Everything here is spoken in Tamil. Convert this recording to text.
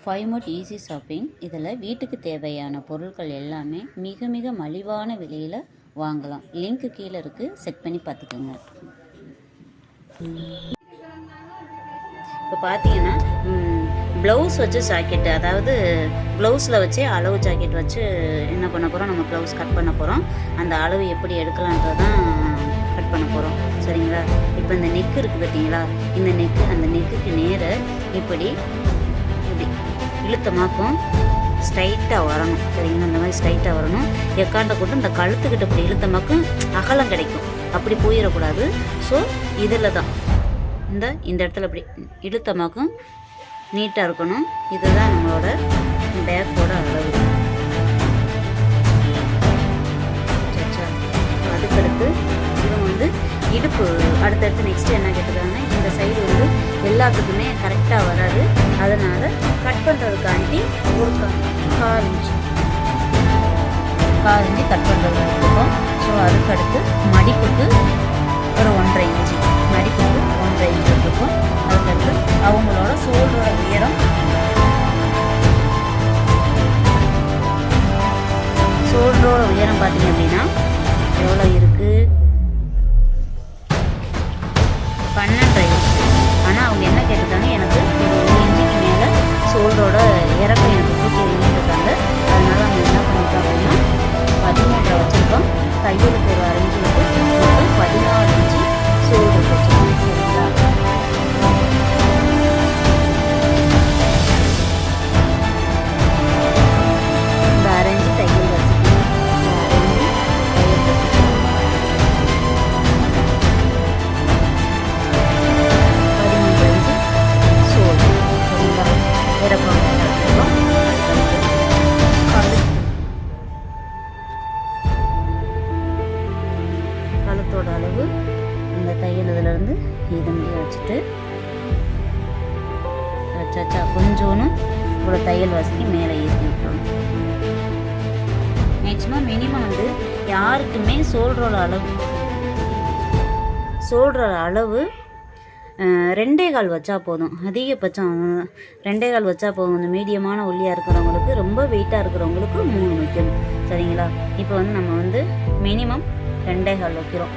ஃபைவ்மோட் ஈஸி ஷாப்பிங். இதில் வீட்டுக்கு தேவையான பொருட்கள் எல்லாமே மிக மிக மலிவான விலையில் வாங்கலாம். லிங்க்கு கீழே இருக்குது, செக் பண்ணி பார்த்துக்கோங்க. இப்போ பார்த்தீங்கன்னா ப்ளவுஸ் வச்சு ஜாக்கெட்டு, அதாவது ப்ளவுஸில் வச்சு அளவு ஜாக்கெட் வச்சு என்ன பண்ண போகிறோம், நம்ம ப்ளவுஸ் கட் பண்ண போகிறோம். அந்த அளவு எப்படி எடுக்கலான்றதான் கட் பண்ண போகிறோம். சரிங்களா? இப்போ இந்த நெக்கு இருக்குது பார்த்தீங்களா, இந்த நெக்கு அந்த நெக்குக்கு நேர இப்படி இழுத்தமாக்கும் ஸ்ட்ரைட்டாக வரணும். சரிங்களா? இந்த மாதிரி ஸ்ட்ரைட்டாக வரணும். எக்காண்ட கொண்டு இந்த கழுத்துக்கிட்ட இப்படி இழுத்தமாக்கும் அகலம் கிடைக்கும். அப்படி போயிடக்கூடாது. ஸோ இதில் தான் இந்த இடத்துல இப்படி இழுத்தமாக்கும் நீட்டாக இருக்கணும். இதுதான் நம்மளோட பேக்கோட அளவு. அதுக்கடுத்து இவங்க இடுப்பு அடுத்தடுத்து நெக்ஸ்ட்டு என்ன கேட்டுக்கிறாங்கன்னா, இந்த சைடு எல்லாத்துக்குமே கரெக்டாக வராது. அதனால் கட் பண்ணுறதுக்காண்டி ஒரு 1/4 இன்ச்சு கட் பண்ணுறது இருக்கும். ஸோ அதுக்கடுத்து மடிப்புக்கு ஒரு 1.5 இன்ச்சு, மடிப்புக்கு 1.5 இன்ச்சு இருக்கும். அதுக்கடுத்து அவங்களோட ஷோல்டரோட உயரம், பார்த்தீங்க அப்படின்னா எவ்வளோ இருக்குது, 12.5 இன்ச்சு. ஆனால் அவங்க என்ன கேட்டிருக்காங்க, எனக்கு ஒரு 1 இன்ச்சுக்கு மேலே ஷோல்டரோட இறக்கம் எனக்கு தூக்கி வைங்கிட்டுருக்காங்க. அதனால் அவங்க என்ன பண்ணியிருக்காங்க அப்படின்னா 13 வச்சுருக்கோம். தையலுக்கு ஒரு 1/2 இன்ச்சு விட்டு மொத்தம் 14 இன்ச்சு ஷோல்டருக்கு வச்சுருக்கோம். சரிங்களா? இந்த 1/2 இன்ச்சு தையல் வச்சுக்கணும். 1/2 இன்ச்சு தையல் வச்சுக்கணும். 13 இன்ச்சு ஷோல்டர். சரிங்களா? இறக்கம் வச்சுருக்கோம். கழுத்தோட அளவு இந்த தையல் இதிலேருந்து இது முடிய வச்சுட்டு வச்சாச்சா, கொஞ்சோன்னு இவ்வளோ தையல் வசதி மேலே ஏற்றி விட்டுறோம். மேக்ஸிமம் மினிமம் யாருக்குமே ஷோல்டரோட அளவு 2.25 வச்சா போதும். அதிகபட்சம் 2.25 வச்சா போதும். இந்த மீடியமான ஒல்லியாக இருக்கிறவங்களுக்கு, ரொம்ப வெயிட்டாக இருக்கிறவங்களுக்கு 3 வைக்கணும். சரிங்களா? இப்போ நம்ம மினிமம் 2.25 வைக்கிறோம்.